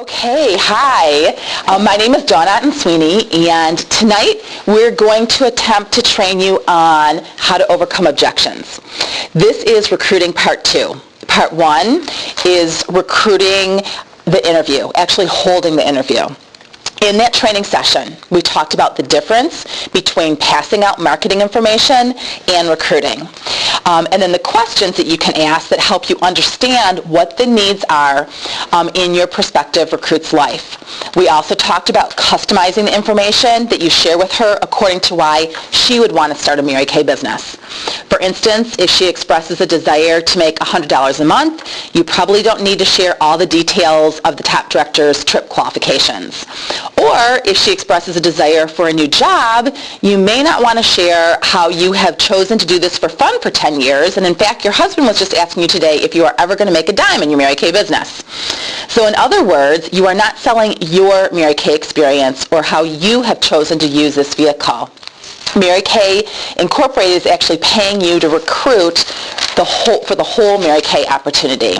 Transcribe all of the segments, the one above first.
Okay, hi. My name is Otten Sweeney, and tonight we're going to attempt to train you on how to overcome objections. This is recruiting part 2. Part 1 is recruiting the interview, actually holding the interview. In that training session, we talked about the difference between passing out marketing information and recruiting. And then the questions that you can ask that help you understand what the needs are in your prospective recruit's life. We also talked about customizing the information that you share with her according to why she would want to start a Mary Kay business. For instance, if she expresses a desire to make $100 a month, you probably don't need to share all the details of the top director's trip qualifications. Or if she expresses a desire for a new job, you may not want to share how you have chosen to do this for fun for 10 years, and in fact, your husband was just asking you today if you are ever going to make a dime in your Mary Kay business. So in other words, you are not selling your Mary Kay experience or how you have chosen to use this vehicle. Mary Kay Incorporated is actually paying you to recruit for the whole Mary Kay opportunity.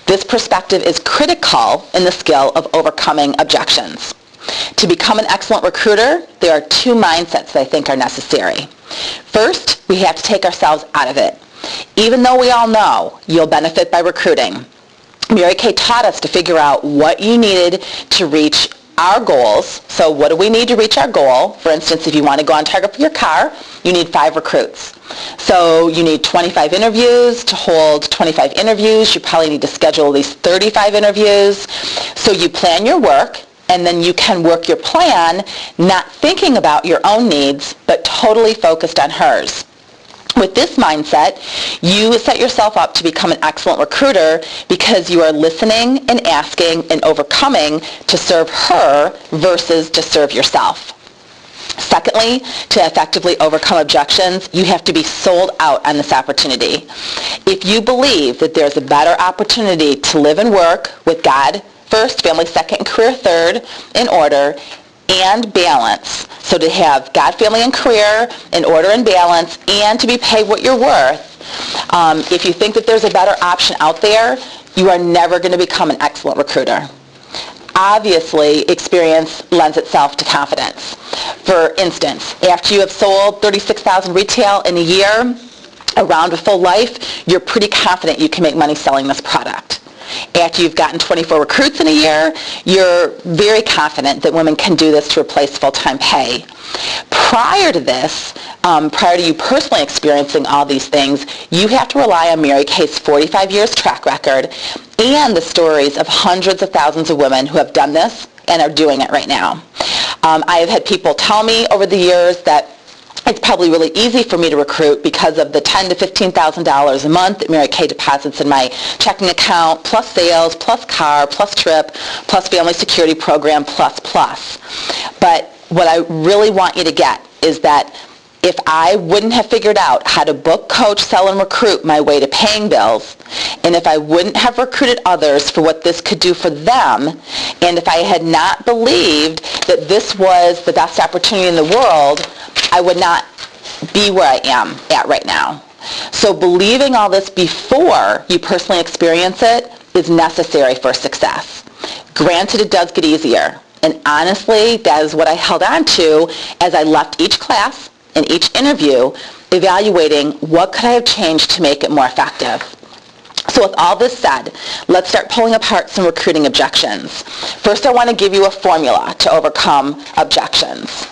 This perspective is critical in the skill of overcoming objections. To become an excellent recruiter, there are 2 mindsets that I think are necessary. First, we have to take ourselves out of it. Even though we all know you'll benefit by recruiting, Mary Kay taught us to figure out what you needed to reach our goals. So what do we need to reach our goal? For instance, if you want to go on target for your car, you need 5 recruits. So you need 25 interviews. To hold 25 interviews, you probably need to schedule at least 35 interviews. So you plan your work, and then you can work your plan not thinking about your own needs, but totally focused on hers. With this mindset, you set yourself up to become an excellent recruiter because you are listening and asking and overcoming to serve her versus to serve yourself. Secondly, to effectively overcome objections, you have to be sold out on this opportunity. If you believe that there's a better opportunity to live and work with God first, family second, and career third in order, and balance. So to have God, family, and career in order and balance, and to be paid what you're worth. If you think that there's a better option out there, you are never going to become an excellent recruiter. Obviously, experience lends itself to confidence. For instance, after you have sold 36,000 retail in a year, around a full life, you're pretty confident you can make money selling this product. After you've gotten 24 recruits in a year, you're very confident that women can do this to replace full-time pay. Prior to this, prior to you personally experiencing all these things, you have to rely on Mary Kay's 45 years track record and the stories of hundreds of thousands of women who have done this and are doing it right now. I have had people tell me over the years that it's probably really easy for me to recruit because of the $10,000 to $15,000 a month that Mary Kay deposits in my checking account, plus sales, plus car, plus trip, plus family security program, plus. But what I really want you to get is that if I wouldn't have figured out how to book, coach, sell, and recruit my way to paying bills, and if I wouldn't have recruited others for what this could do for them, and if I had not believed that this was the best opportunity in the world, I would not be where I am at right now. So believing all this before you personally experience it is necessary for success. Granted, it does get easier. And honestly, that is what I held on to as I left each class and each interview, evaluating what could I have changed to make it more effective. So with all this said, let's start pulling apart some recruiting objections. First, I want to give you a formula to overcome objections.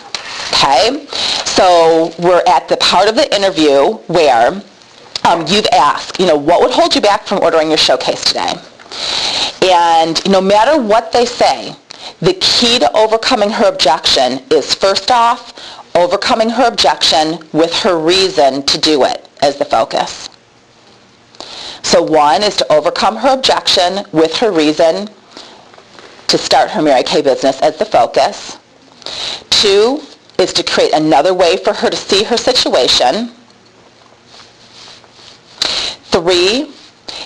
Okay? So we're at the part of the interview where you've asked, what would hold you back from ordering your showcase today? And no matter what they say, the key to overcoming her objection is, first off, overcoming her objection with her reason to do it as the focus. So 1 is to overcome her objection with her reason to start her Mary Kay business as the focus. 2 is to create another way for her to see her situation. 3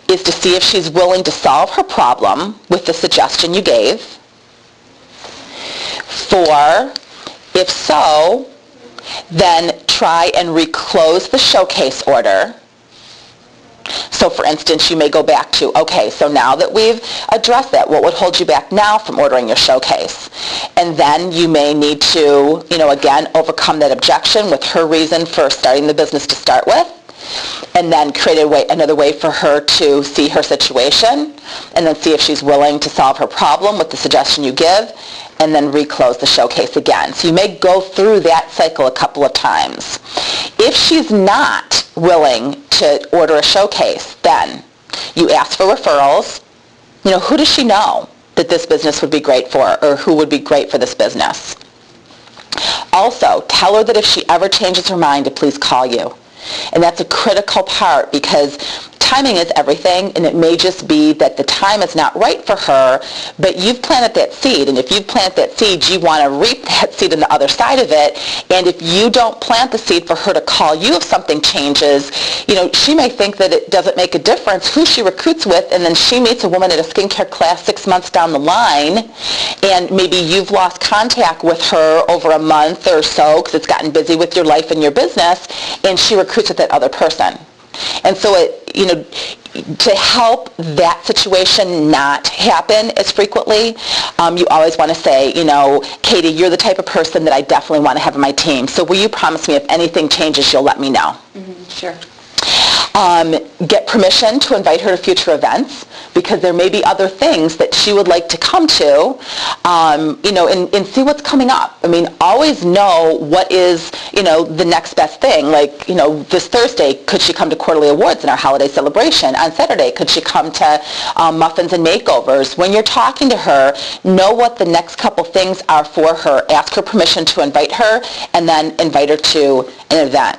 is to see if she's willing to solve her problem with the suggestion you gave. 4, if so, then try and reclose the showcase order. So for instance, you may go back to, okay, so now that we've addressed that, what would hold you back now from ordering your showcase? And then you may need to, again, overcome that objection with her reason for starting the business to start with, and then create another way for her to see her situation, and then see if she's willing to solve her problem with the suggestion you give, and then reclose the showcase again. So you may go through that cycle a couple of times. If she's not willing to order a showcase, then you ask for referrals. Who does she know that this business would be great for, or who would be great for this business? Also, tell her that if she ever changes her mind, to please call you. And that's a critical part, because timing is everything, and it may just be that the time is not right for her, but you've planted that seed, and if you've planted that seed, you want to reap that seed on the other side of it. And if you don't plant the seed for her to call you if something changes, she may think that it doesn't make a difference who she recruits with, and then she meets a woman at a skincare class 6 months down the line, and maybe you've lost contact with her over a month or so because it's gotten busy with your life and your business, and she recruits with that other person. And so to help that situation not happen as frequently, you always want to say, Katie, you're the type of person that I definitely want to have on my team. So will you promise me if anything changes, you'll let me know? Mm-hmm. Sure. Get permission to invite her to future events, because there may be other things that she would like to come to, and see what's coming up. Always know what is, the next best thing. Like, this Thursday, could she come to quarterly awards in our holiday celebration? On Saturday, could she come to muffins and makeovers? When you're talking to her, know what the next couple things are for her. Ask her permission to invite her, and then invite her to an event.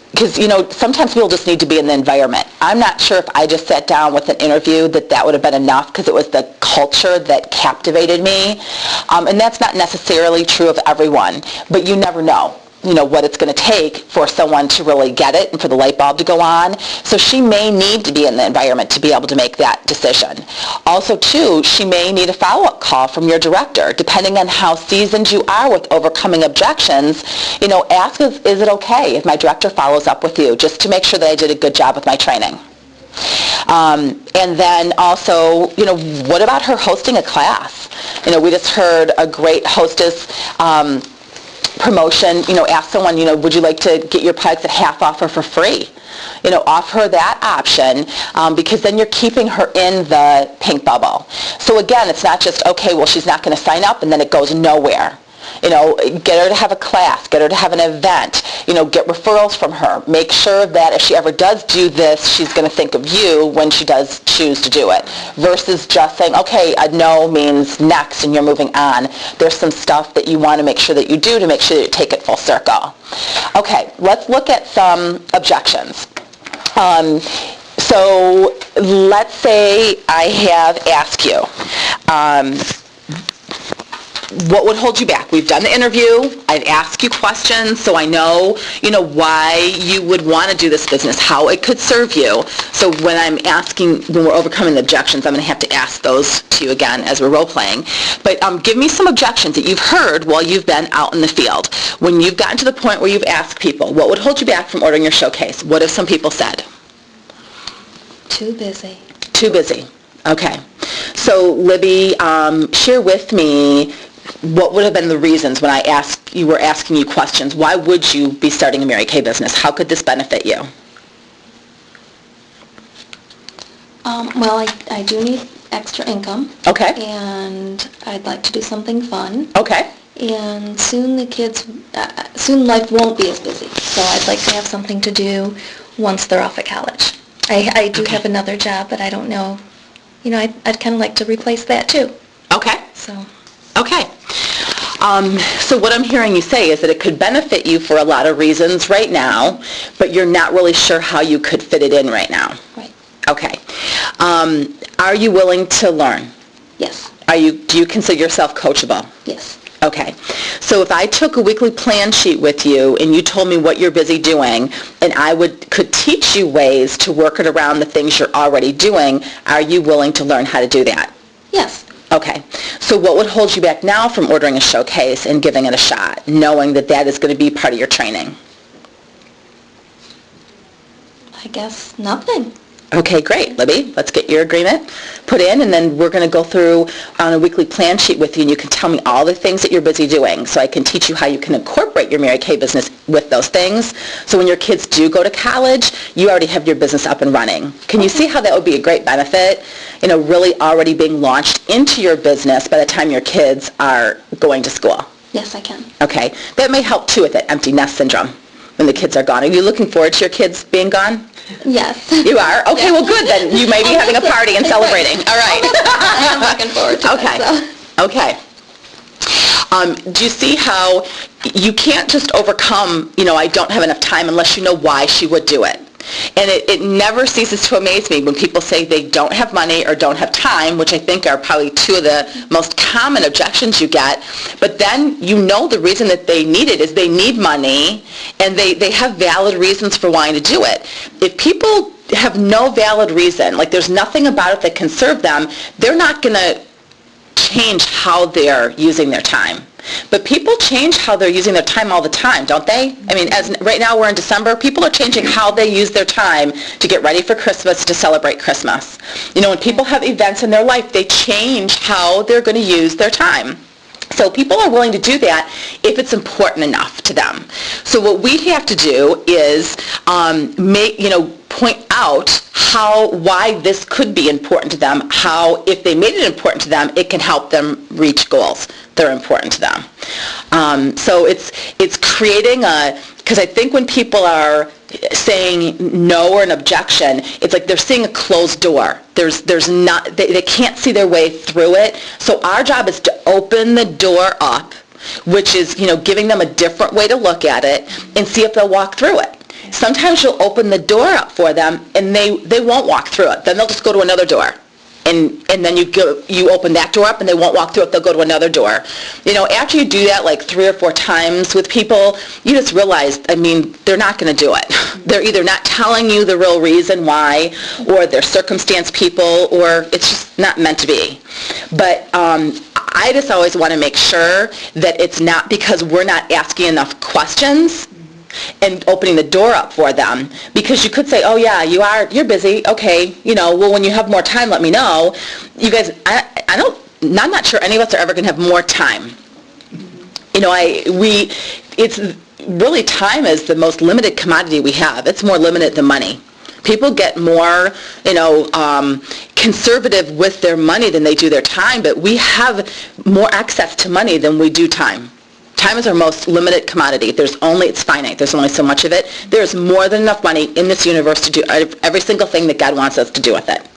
Because, sometimes people just need to be in the environment. I'm not sure if I just sat down with an interview that would have been enough, because it was the culture that captivated me. And that's not necessarily true of everyone, but you never know. What it's going to take for someone to really get it and for the light bulb to go on. So she may need to be in the environment to be able to make that decision. Also, too, she may need a follow-up call from your director. Depending on how seasoned you are with overcoming objections, ask, is it okay if my director follows up with you, just to make sure that I did a good job with my training? And then also, what about her hosting a class? We just heard a great hostess promotion, ask someone, would you like to get your products at half off or for free? Offer her that option, because then you're keeping her in the pink bubble. So again, it's not just, okay, well, she's not going to sign up and then it goes nowhere. Get her to have a class, get her to have an event, get referrals from her. Make sure that if she ever does do this, she's going to think of you when she does choose to do it, versus just saying, okay, a no means next and you're moving on. There's some stuff that you want to make sure that you do to make sure that you take it full circle. Okay, let's look at some objections. So let's say I have asked you, what would hold you back? We've done the interview. I've asked you questions, so I know, why you would want to do this business, how it could serve you. So when we're overcoming the objections, I'm going to have to ask those to you again as we're role-playing. But give me some objections that you've heard while you've been out in the field. When you've gotten to the point where you've asked people, what would hold you back from ordering your showcase? What have some people said? Too busy. Too busy. Okay. So, Libby, share with me what would have been the reasons when you were asking you questions. Why would you be starting a Mary Kay business? How could this benefit you? Well, I do need extra income. Okay. And I'd like to do something fun. Okay. And soon life won't be as busy. So I'd like to have something to do once they're off at college. I do have another job, but I don't know. I'd kind of like to replace that too. Okay. So. Okay. So what I'm hearing you say is that it could benefit you for a lot of reasons right now, but you're not really sure how you could fit it in right now. Right. Okay. Are you willing to learn? Yes. Do you consider yourself coachable? Yes. Okay. So if I took a weekly plan sheet with you and you told me what you're busy doing, and I could teach you ways to work it around the things you're already doing, are you willing to learn how to do that? Yes. Okay. So what would hold you back now from ordering a showcase and giving it a shot, knowing that is going to be part of your training? I I guess nothing. Okay, great. Libby, let's get your agreement put in, and then we're going to go through on a weekly plan sheet with you, and you can tell me all the things that you're busy doing, so I can teach you how you can incorporate your Mary Kay business with those things. So when your kids do go to college, you already have your business up and running. Can you see how that would be a great benefit? Really already being launched into your business by the time your kids are going to school. Yes, I can. Okay. That may help, too, with that empty nest syndrome when the kids are gone. Are you looking forward to your kids being gone? Yes. You are? Okay, well, good, then. You may be having a party and celebrating. All right. I'm looking forward to it. Okay. Do you see how you can't just overcome, I don't have enough time unless you know why she would do it? And it never ceases to amaze me when people say they don't have money or don't have time, which I think are probably two of the most common objections you get. But then the reason that they need it is they need money, and they have valid reasons for wanting to do it. If people have no valid reason, like there's nothing about it that can serve them, they're not going to change how they're using their time. But people change how they're using their time all the time, don't they? I mean, as right now we're in December, people are changing how they use their time to get ready for Christmas, to celebrate Christmas. When people have events in their life, they change how they're going to use their time. So people are willing to do that if it's important enough to them. So what we have to do is point out why this could be important to them, how if they made it important to them, it can help them reach goals that are important to them. So it's creating because I think when people are saying no or an objection, it's like they're seeing a closed door. They can't see their way through it. So our job is to open the door up, which is, giving them a different way to look at it and see if they'll walk through it. Sometimes you'll open the door up for them and they won't walk through it. Then they'll just go to another door. And then you open that door up and they won't walk through it, they'll go to another door. After you do that like 3 or 4 times with people, you just realize, they're not going to do it. They're either not telling you the real reason why, or they're circumstance people, or it's just not meant to be. But I just always want to make sure that it's not because we're not asking enough questions and opening the door up for them, because you could say, oh yeah, you're busy, okay, well, when you have more time, let me know. You guys, I'm not sure any of us are ever going to have more time. It's really, time is the most limited commodity we have. It's more limited than money. People get more, conservative with their money than they do their time, but we have more access to money than we do time. Time is our most limited commodity. It's finite. There's only so much of it. There's more than enough money in this universe to do every single thing that God wants us to do with it.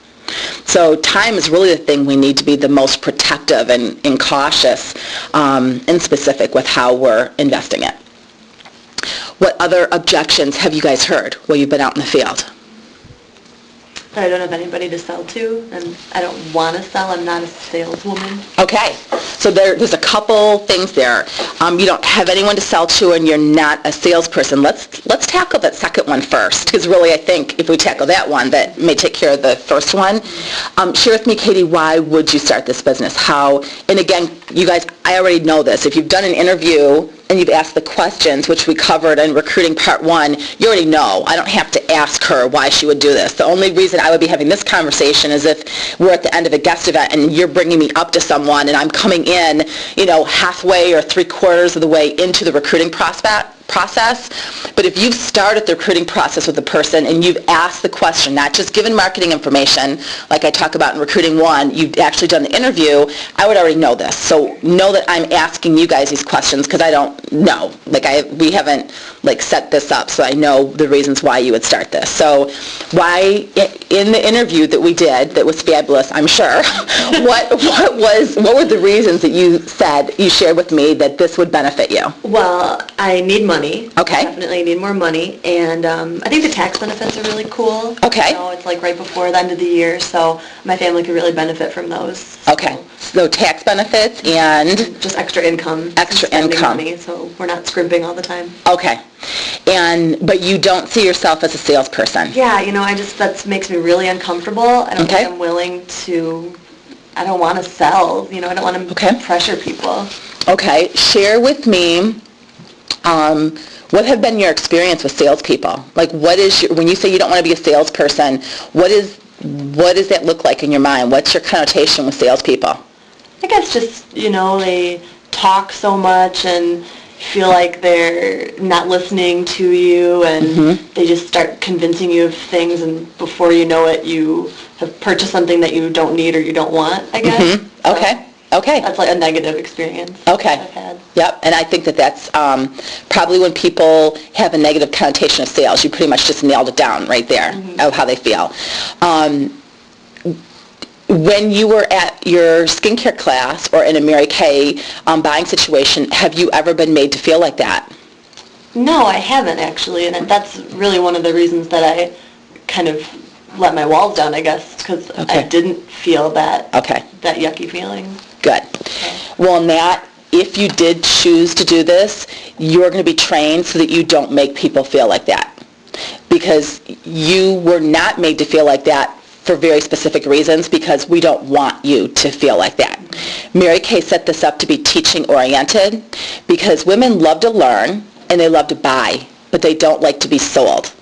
So time is really the thing we need to be the most protective and cautious and specific with how we're investing it. What other objections have you guys heard while you've been out in the field? I don't have anybody to sell to, and I don't want to sell. I'm not a saleswoman. Okay, so there's a couple things there. You don't have anyone to sell to, and you're not a salesperson. Let's tackle that second one first, because really I think if we tackle that one, that may take care of the first one. Share with me, Katie, why would you start this business? How? And again, you guys, I already know this. If you've done an interview and you've asked the questions, which we covered in recruiting part 1, you already know. I don't have to ask her why she would do this. The only reason I would be having this conversation is if we're at the end of a guest event and you're bringing me up to someone and I'm coming in, halfway or 3/4 of the way into the recruiting process. But if you've started the recruiting process with a person and you've asked the question, not just given marketing information, like I talk about in recruiting 1, you've actually done the interview, I would already know this. So know that I'm asking you guys these questions because I don't know. We haven't set this up, so I know the reasons why you would start this. So why, in the interview that we did, that was fabulous, I'm sure, what were the reasons that you shared with me that this would benefit you? Well, I need money. Okay. Definitely need more money, and I think the tax benefits are really cool. Okay. It's right before the end of the year, so my family could really benefit from those. Okay. So tax benefits and just extra income. Extra spending income. Money, so we're not scrimping all the time. Okay. But you don't see yourself as a salesperson. Yeah, that makes me really uncomfortable. I don't think I'm willing to. I don't want to sell. I don't want to pressure people. Okay. Share with me What have been your experience with salespeople? Like, when you say you don't want to be a salesperson, what does that look like in your mind? What's your connotation with salespeople? I guess just, they talk so much and feel like they're not listening to you, and they just start convincing you of things, and before you know it, you have purchased something that you don't need or you don't want, I guess. Okay. That's like a negative experience I've had. Yep, and I think that's probably when people have a negative connotation of sales, you pretty much just nailed it down right there of how they feel. When you were at your skincare class or in a Mary Kay buying situation, have you ever been made to feel like that? No, I haven't actually, and that's really one of the reasons that I kind of let my walls down, I guess, because I didn't feel that yucky feeling. Good. Well, Nat, if you did choose to do this, you're going to be trained so that you don't make people feel like that, because you were not made to feel like that for very specific reasons, because we don't want you to feel like that. Mary Kay set this up to be teaching-oriented, because women love to learn and they love to buy, but they don't like to be sold.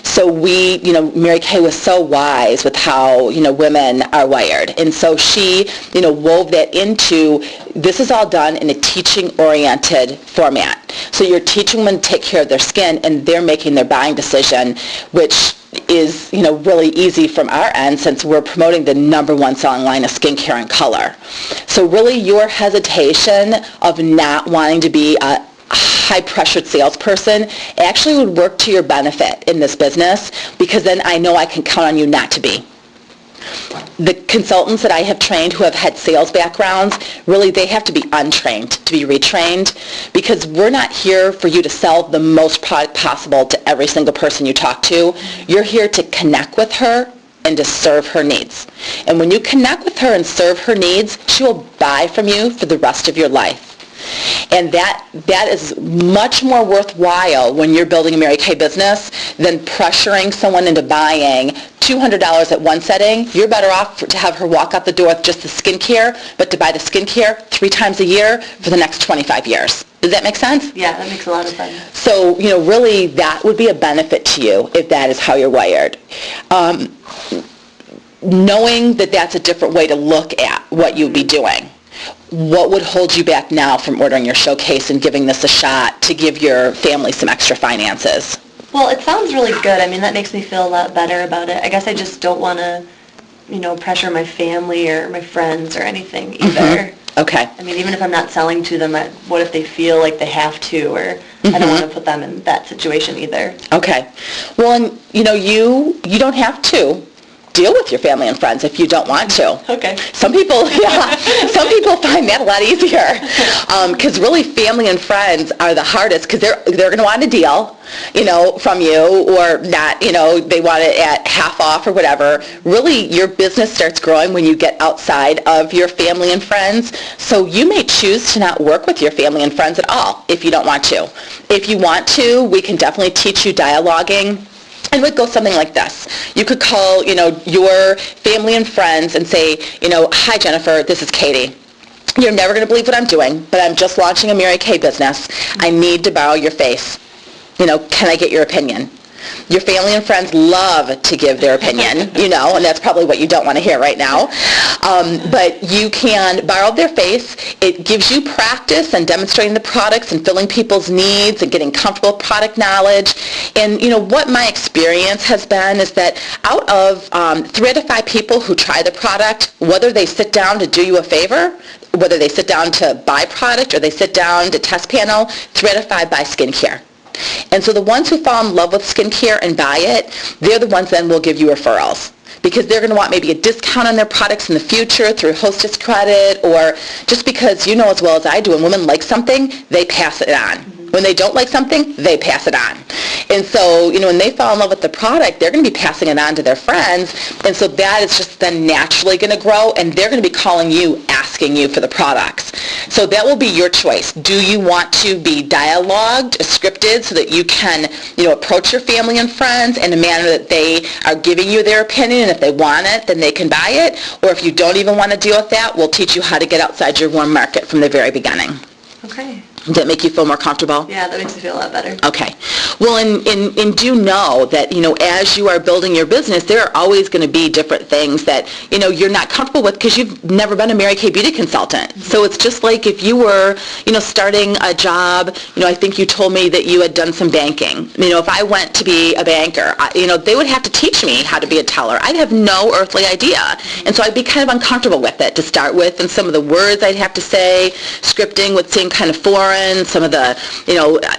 So Mary Kay was so wise with how, women are wired. And so she, wove that into, this is all done in a teaching-oriented format. So you're teaching women to take care of their skin, and they're making their buying decision, which is, really easy from our end, since we're promoting the number one selling line of skincare and color. So really your hesitation of not wanting to be a high-pressured salesperson actually would work to your benefit in this business, because then I know I can count on you not to be. The consultants that I have trained who have had sales backgrounds, really they have to be untrained to be retrained, because we're not here for you to sell the most product possible to every single person you talk to. You're here to connect with her and to serve her needs. And when you connect with her and serve her needs, she will buy from you for the rest of your life. And that is much more worthwhile when you're building a Mary Kay business than pressuring someone into buying $200 at one setting. You're better off to have her walk out the door with just the skincare, but to buy the skincare 3 times a year for the next 25 years. Does that make sense? Yeah, that makes a lot of sense. So, really that would be a benefit to you if that is how you're wired. Knowing that that's a different way to look at what you'd be doing. What would hold you back now from ordering your showcase and giving this a shot to give your family some extra finances? Well, it sounds really good. I mean, that makes me feel a lot better about it. I guess I just don't want to, pressure my family or my friends or anything either. Okay. I mean, even if I'm not selling to them, what if they feel like they have to, or I don't want to put them in that situation either. Okay. Well, and, you don't have to deal with your family and friends if you don't want to. Okay. Some people find that a lot easier, because really family and friends are the hardest, because they're going to want a deal, from you, or not, they want it at half off or whatever. Really, your business starts growing when you get outside of your family and friends. So you may choose to not work with your family and friends at all if you don't want to. If you want to, we can definitely teach you dialoguing. And it would go something like this. You could call, your family and friends and say, hi, Jennifer, this is Katie. You're never going to believe what I'm doing, but I'm just launching a Mary Kay business. I need to borrow your face. Can I get your opinion? Your family and friends love to give their opinion, and that's probably what you don't want to hear right now. But you can borrow their face. It gives you practice and demonstrating the products and filling people's needs and getting comfortable with product knowledge. And, what my experience has been is that out of 3 out of 5 people who try the product, whether they sit down to do you a favor, whether they sit down to buy product or they sit down to test panel, 3 out of 5 buy skincare. And so the ones who fall in love with skincare and buy it, they're the ones then will give you referrals, because they're going to want maybe a discount on their products in the future through hostess credit, or just because you know as well as I do, when women like something, they pass it on. When they don't like something, they pass it on. And so, when they fall in love with the product, they're going to be passing it on to their friends. And so that is just then naturally going to grow, and they're going to be calling you, asking you for the products. So that will be your choice. Do you want to be dialogued, scripted, so that you can, approach your family and friends in a manner that they are giving you their opinion, and if they want it, then they can buy it? Or if you don't even want to deal with that, we'll teach you how to get outside your warm market from the very beginning. Okay. Does that make you feel more comfortable? Yeah, that makes me feel a lot better. Okay. Well, and do know that, as you are building your business, there are always going to be different things that, you're not comfortable with because you've never been a Mary Kay beauty consultant. Mm-hmm. So it's just like if you were, starting a job, I think you told me that you had done some banking. If I went to be a banker, they would have to teach me how to be a teller. I'd have no earthly idea. And so I'd be kind of uncomfortable with it to start with, and some of the words I'd have to say, scripting would seem kind of foreign. Some of the,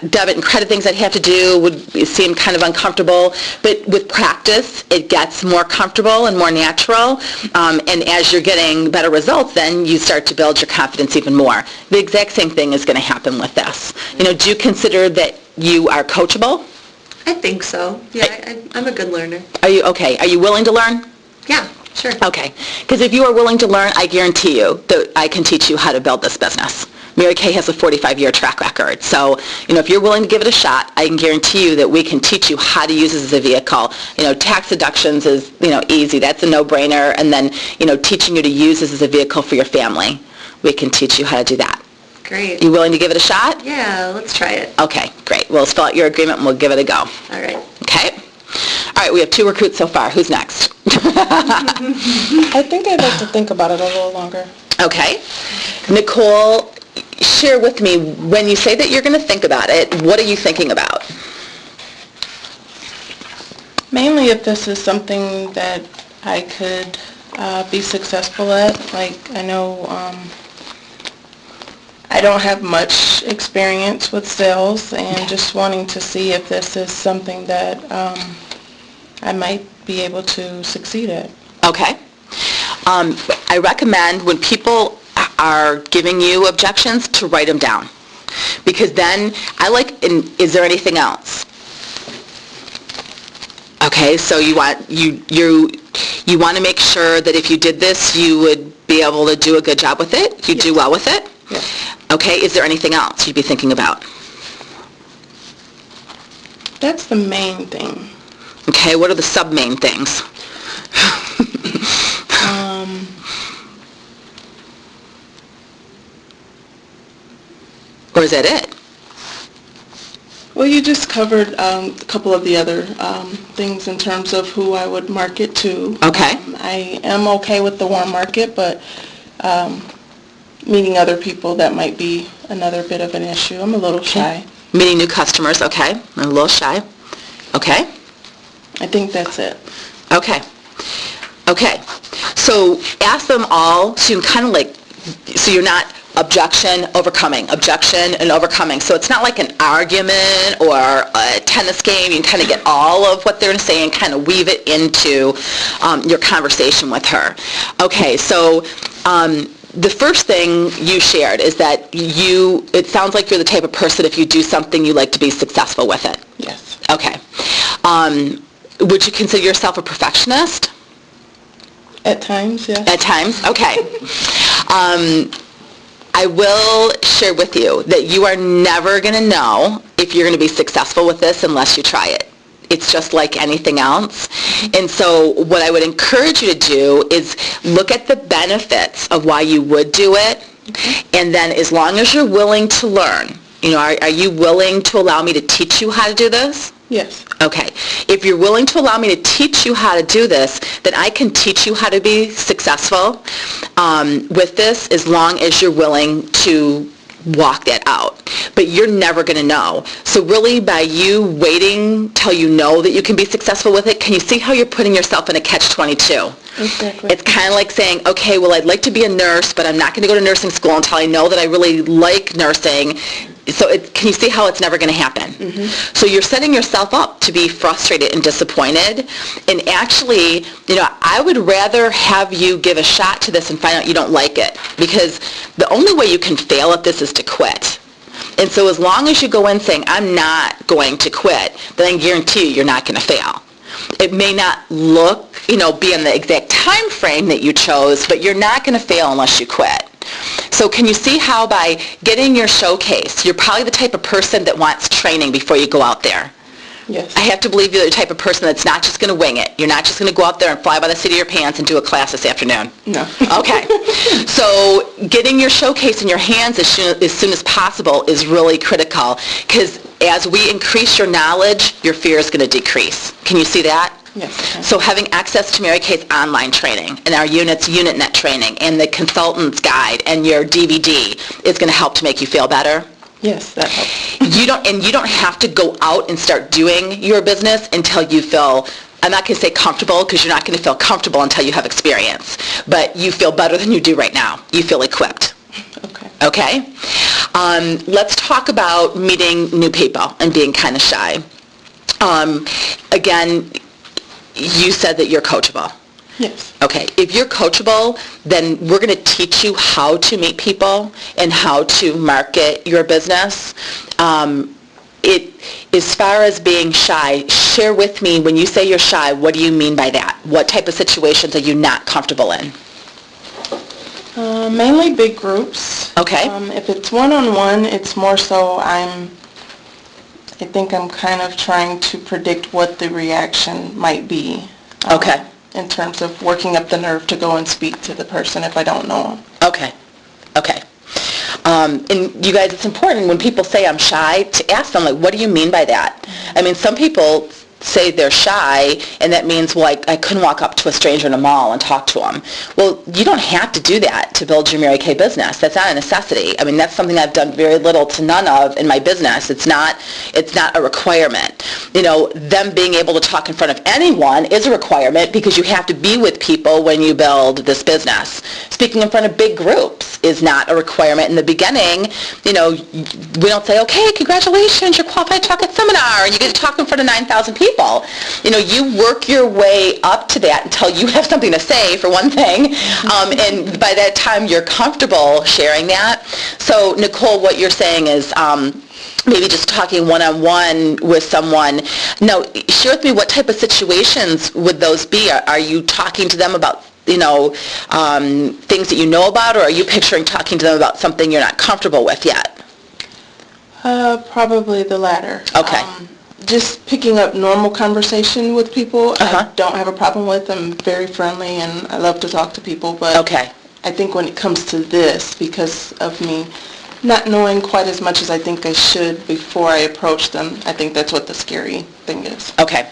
debit and credit things I'd have to do would seem kind of uncomfortable. But with practice, it gets more comfortable and more natural. And as you're getting better results, then you start to build your confidence even more. The exact same thing is going to happen with this. Do you consider that you are coachable? I think so. Yeah, I'm a good learner. Are you okay? Are you willing to learn? Yeah, sure. Okay. Because if you are willing to learn, I guarantee you that I can teach you how to build this business. Mary Kay has a 45-year track record. So, if you're willing to give it a shot, I can guarantee you that we can teach you how to use this as a vehicle. Tax deductions is, easy. That's a no-brainer. And then, teaching you to use this as a vehicle for your family. We can teach you how to do that. Great. You willing to give it a shot? Yeah, let's try it. Okay, great. We'll spell out your agreement and we'll give it a go. All right. Okay? All right, we have 2 recruits so far. Who's next? I think I'd like to think about it a little longer. Okay. Nicole, share with me, when you say that you're going to think about it, what are you thinking about? Mainly if this is something that I could be successful at. Like, I know I don't have much experience with sales, and just wanting to see if this is something that I might be able to succeed at. Okay. I recommend when people are giving you objections to write them down, because then is there anything else? Okay, so you want to make sure that if you did this, you would be able to do a good job with it. You do well with it. Yes. Okay, is there anything else you'd be thinking about? That's the main thing. Okay, what are the sub-main things? Or is that it? Well, you just covered a couple of the other things in terms of who I would market to. Okay. I am okay with the warm market, but meeting other people, that might be another bit of an issue. I'm a little shy. Meeting new customers, okay. I'm a little shy. Okay. I think that's it. Okay. Okay. So ask them all, so you can kind of so you're not objection, overcoming, objection, and overcoming. So it's not like an argument or a tennis game. You can kind of get all of what they're going to say and kind of weave it into your conversation with her. Okay, so the first thing you shared is that it sounds like you're the type of person, if you do something, you like to be successful with it. Yes. Okay. Would you consider yourself a perfectionist? At times, yes. At times? Okay. I will share with you that you are never going to know if you're going to be successful with this unless you try it. It's just like anything else. And so what I would encourage you to do is look at the benefits of why you would do it. And then as long as you're willing to learn, are you willing to allow me to teach you how to do this? Yes. Okay. If you're willing to allow me to teach you how to do this, then I can teach you how to be successful with this, as long as you're willing to walk that out. But you're never going to know. So really, by you waiting till you know that you can be successful with it, can you see how you're putting yourself in a catch-22? Exactly. It's kind of like saying, okay, well, I'd like to be a nurse, but I'm not going to go to nursing school until I know that I really like nursing. So can you see how it's never going to happen? Mm-hmm. So you're setting yourself up to be frustrated and disappointed. And actually, I would rather have you give a shot to this and find out you don't like it, because the only way you can fail at this is to quit. And so as long as you go in saying, I'm not going to quit, then I guarantee you're not going to fail. It may not look, be in the exact time frame that you chose, but you're not going to fail unless you quit. So can you see how by getting your showcase, you're probably the type of person that wants training before you go out there, Yes. I have to believe you're the type of person that's not just going to wing it. You're not just going to go out there and fly by the seat of your pants and do a class this afternoon. No. Okay. So getting your showcase in your hands as soon as possible is really critical, because as we increase your knowledge, your fear is going to decrease. Can you see that? Yes. So having access to Mary Kay's online training and our UNITnet training and the consultant's guide and your DVD is going to help to make you feel better. Yes, that helps. You don't have to go out and start doing your business until you feel, I'm not going to say comfortable, because you're not going to feel comfortable until you have experience, but you feel better than you do right now. You feel equipped. Okay. Okay? Let's talk about meeting new people and being kind of shy. Again, you said that you're coachable. Yes. Okay, if you're coachable, then we're going to teach you how to meet people and how to market your business. As far as being shy, share with me, when you say you're shy, what do you mean by that? What type of situations are you not comfortable in? Mainly big groups. Okay. If it's one-on-one, it's more so I think I'm kind of trying to predict what the reaction might be. Okay. In terms of working up the nerve to go and speak to the person if I don't know them. Okay. And you guys, it's important when people say I'm shy to ask them, like, what do you mean by that? I mean, some people say they're shy, and that means, well, I couldn't walk up to a stranger in a mall and talk to them. Well, you don't have to do that to build your Mary Kay business. That's not a necessity. I mean, that's something I've done very little to none of in my business. It's not a requirement. You know, them being able to talk in front of anyone is a requirement, because you have to be with people when you build this business. Speaking in front of big groups is not a requirement in the beginning. You know, we don't say, okay, congratulations, you're qualified to talk at seminar, and you get to talk in front of 9,000 people. You know, you work your way up to that until you have something to say, for one thing, and by that time you're comfortable sharing that. So, Nicole, what you're saying is maybe just talking one-on-one with someone. Now, share with me, what type of situations would those be? Are you talking to them about, you know, things that you know about, or are you picturing talking to them about something you're not comfortable with yet? Probably the latter. Okay. Just picking up normal conversation with people, Uh-huh. I don't have a problem with. I'm very friendly and I love to talk to people, but Okay. I think when it comes to this, because of me not knowing quite as much as I think I should before I approach them, I think that's what the scary thing is. Okay.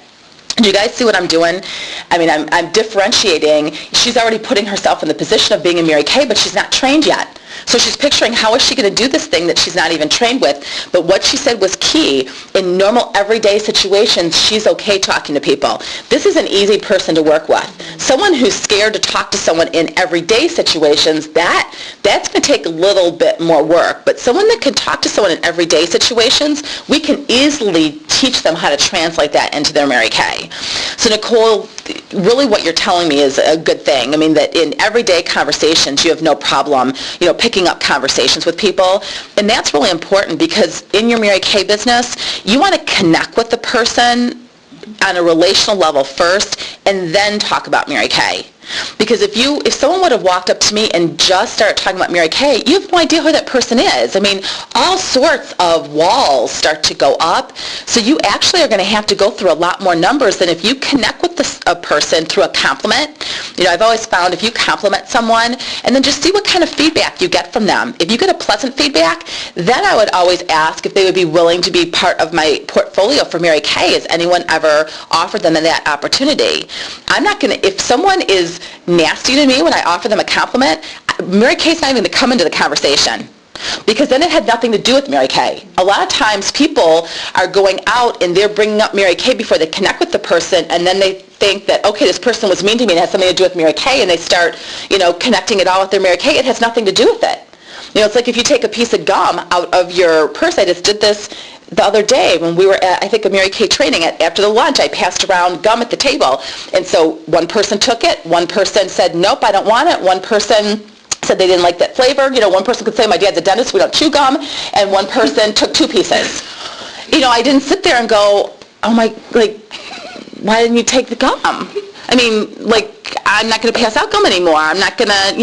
Do you guys see what I'm doing? I mean, I'm differentiating. She's already putting herself in the position of being a Mary Kay, but she's not trained yet. So she's picturing, how is she going to do this thing that she's not even trained with? But what she said was key. In normal, everyday situations, she's okay talking to people. This is an easy person to work with. Someone who's scared to talk to someone in everyday situations, that's going to take a little bit more work. But someone that can talk to someone in everyday situations, we can easily teach them how to translate that into their Mary Kay. So Nicole, really what you're telling me is a good thing. I mean, that in everyday conversations, you have no problem, you know, picking up conversations with people. And that's really important, because in your Mary Kay business, you want to connect with the person on a relational level first, and then talk about Mary Kay. Because if someone would have walked up to me and just started talking about Mary Kay, you have no idea who that person is. I mean, all sorts of walls start to go up. So you actually are going to have to go through a lot more numbers than if you connect with a person through a compliment. You know, I've always found if you compliment someone and then just see what kind of feedback you get from them. If you get a pleasant feedback, then I would always ask if they would be willing to be part of my portfolio for Mary Kay. Has anyone ever offered them that opportunity? I'm not going to, if someone is nasty to me when I offer them a compliment, Mary Kay's not even going to come into the conversation, because then it had nothing to do with Mary Kay. A lot of times people are going out and they're bringing up Mary Kay before they connect with the person, and then they think that, okay, this person was mean to me and it has something to do with Mary Kay, and they start, you know, connecting it all with their Mary Kay. It has nothing to do with it. You know, it's like if you take a piece of gum out of your purse. I just did this the other day when we were at, I think, a Mary Kay training. After the lunch, I passed around gum at the table. And so one person took it. One person said, nope, I don't want it. One person said they didn't like that flavor. You know, one person could say, my dad's a dentist, we don't chew gum. And one person took 2 pieces. You know, I didn't sit there and go, oh my, like, why didn't you take the gum? I mean, like, I'm not going to pass out gum anymore. I'm not going to,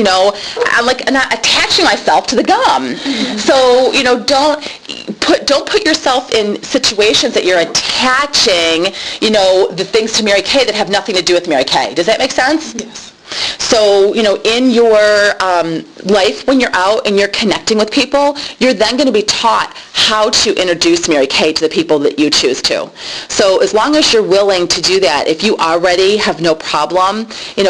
I'm like not attaching myself to the gum. So, don't put yourself in situations that you're attaching, the things to Mary Kay that have nothing to do with Mary Kay. Does that make sense? Yes. So, in your life, when you're out and you're connecting with people, you're then going to be taught how to introduce Mary Kay to the people that you choose to. So as long as you're willing to do that, if you already have no problem,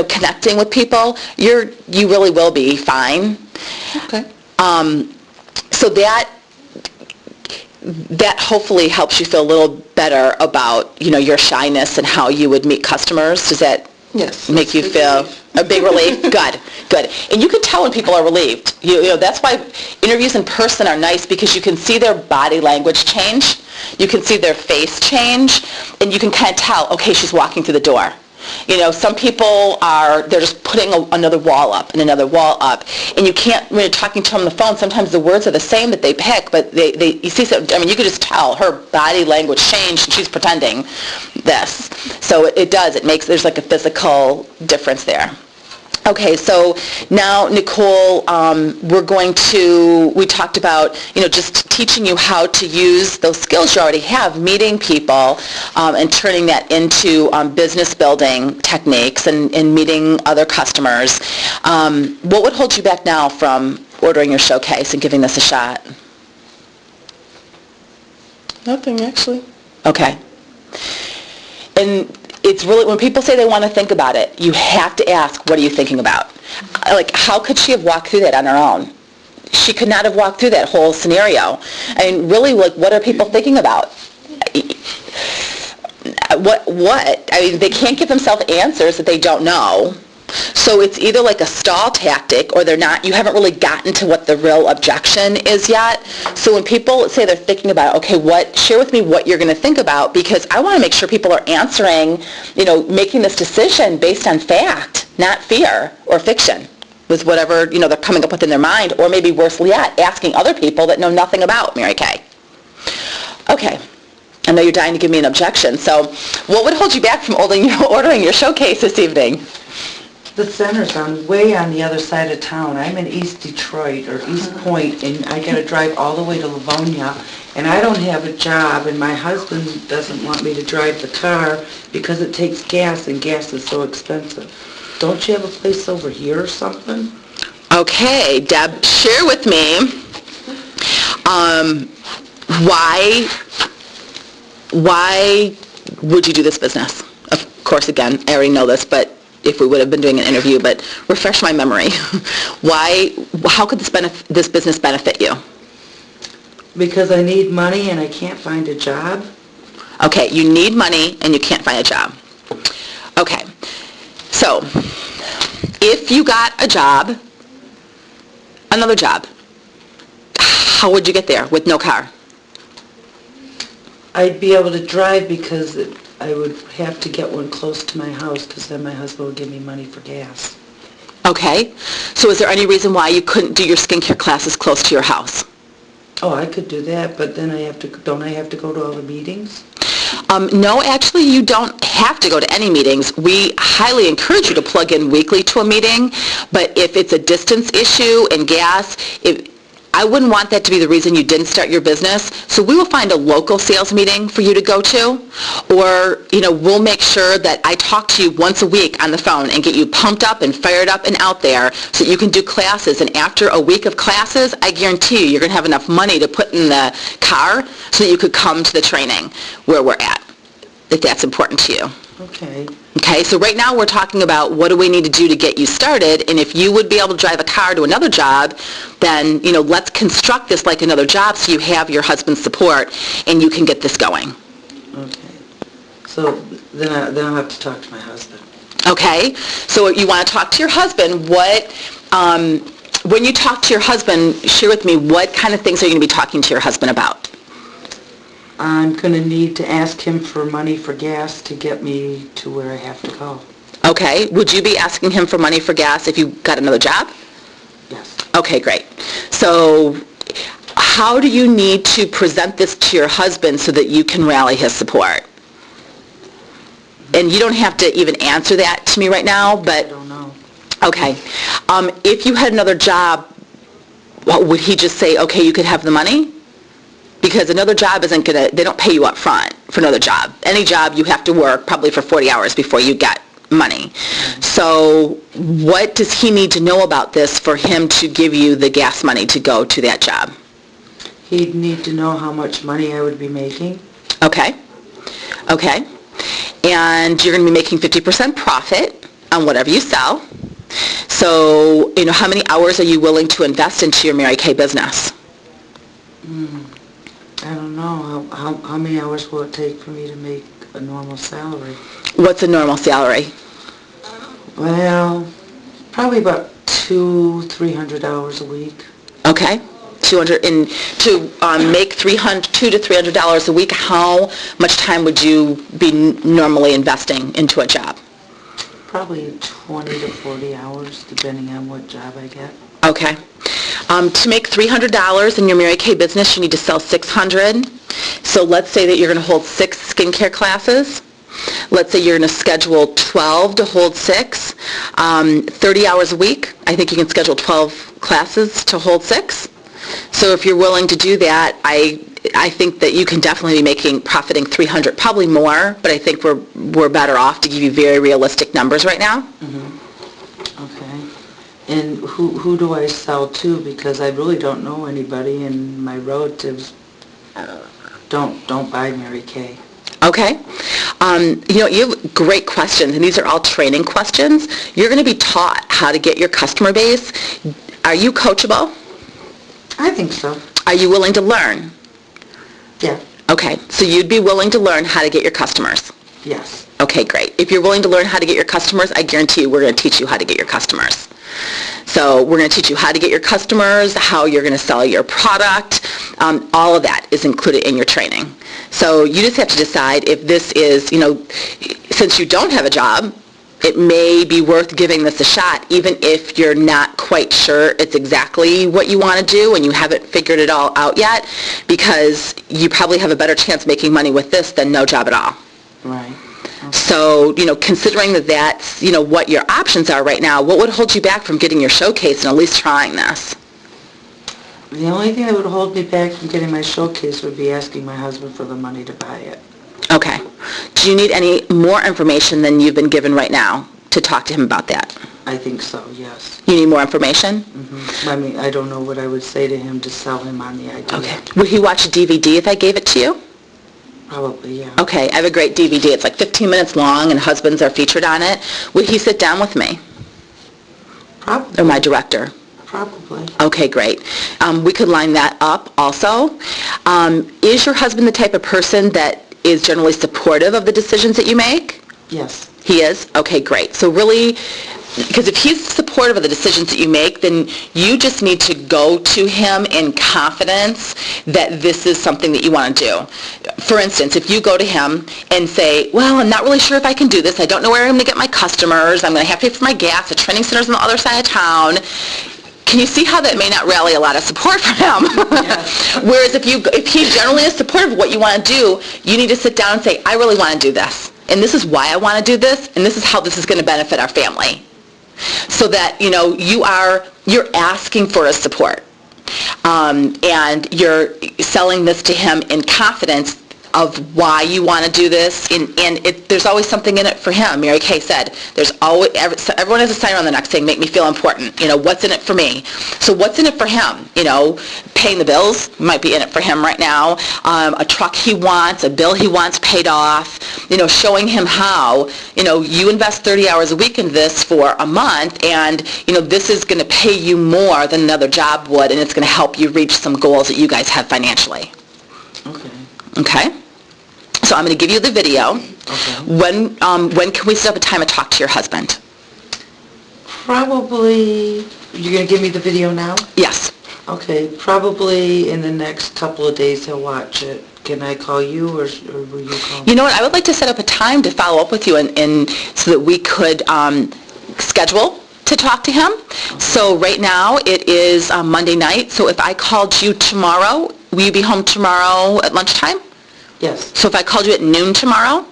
connecting with people, you really will be fine. Okay. So that hopefully helps you feel a little better about, your shyness and how you would meet customers. Does that Yes. make you feel a big relief? Good. And you can tell when people are relieved. That's why interviews in person are nice, because you can see their body language change, you can see their face change, and you can kind of tell, okay, she's walking through the door. Some people they're just putting another wall up and another wall up, and you can't, when you're talking to them on the phone, sometimes the words are the same that they pick, but you see, you could just tell her body language changed, and she's pretending this. So there's like a physical difference there. Okay, so now, Nicole, we talked about, just teaching you how to use those skills you already have, meeting people, and turning that into business building techniques and meeting other customers. What would hold you back now from ordering your showcase and giving this a shot? Nothing, actually. Okay. And it's really, when people say they want to think about it, you have to ask, what are you thinking about? Like, how could she have walked through that on her own? She could not have walked through that whole scenario. I mean, really, like, what are people thinking about? What? I mean, they can't give themselves answers that they don't know. So it's either like a stall tactic, or you haven't really gotten to what the real objection is yet. So when people say they're thinking about, okay, share with me what you're going to think about, because I want to make sure people are answering, making this decision based on fact, not fear or fiction, with whatever, they're coming up with in their mind, or maybe worse yet, asking other people that know nothing about Mary Kay. Okay. I know you're dying to give me an objection. So what would hold you back from ordering your showcase this evening? The center's way on the other side of town. I'm in East Detroit or East Point, and I got to drive all the way to Livonia, and I don't have a job, and my husband doesn't want me to drive the car because it takes gas, and gas is so expensive. Don't you have a place over here or something? Okay, Deb, share with me why would you do this business? Of course, again, I already know this, but if we would have been doing an interview, but refresh my memory. How could this business benefit you? Because I need money and I can't find a job. Okay, you need money and you can't find a job. Okay, so if you got a job, another job, how would you get there with no car? I'd be able to drive because I would have to get one close to my house, because then my husband would give me money for gas. Okay, so is there any reason why you couldn't do your skincare classes close to your house? Oh, I could do that, but then don't I have to go to all the meetings? No, actually, you don't have to go to any meetings. We highly encourage you to plug in weekly to a meeting, but if it's a distance issue and gas, I wouldn't want that to be the reason you didn't start your business. So we will find a local sales meeting for you to go to, or, we'll make sure that I talk to you once a week on the phone and get you pumped up and fired up and out there so that you can do classes. And after a week of classes, I guarantee you're going to have enough money to put in the car so that you could come to the training where we're at, if that's important to you. Okay. Okay, so right now we're talking about what do we need to do to get you started, and if you would be able to drive a car to another job, then, let's construct this like another job so you have your husband's support and you can get this going. Okay. So then I'll have to talk to my husband. Okay, so you want to talk to your husband. When you talk to your husband, share with me what kind of things are you going to be talking to your husband about? I'm going to need to ask him for money for gas to get me to where I have to go. Okay, would you be asking him for money for gas if you got another job? Yes. Okay, great. So how do you need to present this to your husband so that you can rally his support? and you don't have to even answer that to me right now, I but, don't know. okay. If you had another job, would he just say, okay, you could have the money? Because another job isn't going to, they don't pay you up front for another job. Any job, you have to work probably for 40 hours before you get money. So what does he need to know about this for him to give you the gas money to go to that job? He'd need to know how much money I would be making. Okay. Okay. And you're going to be making 50% profit on whatever you sell. So, how many hours are you willing to invest into your Mary Kay business? I don't know. How many hours will it take for me to make a normal salary? What's a normal salary? Well, probably about $200-300 a week. Okay. 200 and to make $200 to $300 a week, how much time would you be normally investing into a job? Probably 20 to 40 hours, depending on what job I get. Okay. To make $300 in your Mary Kay business, you need to sell 600. So let's say that you're going to hold 6 skincare classes. Let's say you're going to schedule 12 to hold 6. 30 hours a week. I think you can schedule 12 classes to hold 6. So if you're willing to do that, I think that you can definitely be profiting 300, probably more, but I think we're better off to give you very realistic numbers right now. Okay. And who do I sell to? Because I really don't know anybody, and my relatives don't buy Mary Kay. Okay. You have great questions, and these are all training questions. You're going to be taught how to get your customer base. Are you coachable? I think so. Are you willing to learn? Yeah. Okay, so you'd be willing to learn how to get your customers. Yes. Okay, great. If you're willing to learn how to get your customers, I guarantee you we're going to teach you how to get your customers. So we're going to teach you how to get your customers, how you're going to sell your product. All of that is included in your training. So you just have to decide if this is, since you don't have a job, it may be worth giving this a shot, even if you're not quite sure it's exactly what you want to do and you haven't figured it all out yet, because you probably have a better chance making money with this than no job at all. Right. Okay. So, considering that that's, what your options are right now, what would hold you back from getting your showcase and at least trying this? The only thing that would hold me back from getting my showcase would be asking my husband for the money to buy it. Okay. Do you need any more information than you've been given right now to talk to him about that? I think so, yes. You need more information? I mean, I don't know what I would say to him to sell him on the idea. Okay. Would he watch a DVD if I gave it to you? Probably, yeah. Okay. I have a great DVD. It's like 15 minutes long and husbands are featured on it. Would he sit down with me? Probably. Or my director? Probably. Okay, great. We could line that up also. Is your husband the type of person that is generally supportive of the decisions that you make? Yes. He is? Okay, great. So really, because if he's supportive of the decisions that you make, then you just need to go to him in confidence that this is something that you want to do. For instance, if you go to him and say, well, I'm not really sure if I can do this. I don't know where I'm going to get my customers. I'm going to have to pay for my gas. The training center's on the other side of town. Can you see how that may not rally a lot of support from him? Yes. Whereas if he generally is supportive of what you want to do, you need to sit down and say, I really want to do this. And this is why I want to do this, and this is how this is going to benefit our family. So that, you're asking for his support. And you're selling this to him in confidence of why you want to do this, and there's always something in it for him. Mary Kay said, there's always, everyone has a sign on the neck saying, make me feel important. What's in it for me? So what's in it for him? Paying the bills might be in it for him right now. A truck he wants, a bill he wants paid off. Showing him how, you invest 30 hours a week in this for a month, and, this is going to pay you more than another job would, and it's going to help you reach some goals that you guys have financially. Okay. Okay? So I'm going to give you the video. Okay. When can we set up a time to talk to your husband? Probably, you're going to give me the video now? Yes. Okay, probably in the next couple of days he'll watch it. Can I call you, or will you call me? You know what? I would like to set up a time to follow up with you and so that we could schedule to talk to him. Okay. So right now it is Monday night. So if I called you tomorrow, will you be home tomorrow at lunchtime? Yes. So if I called you at noon tomorrow,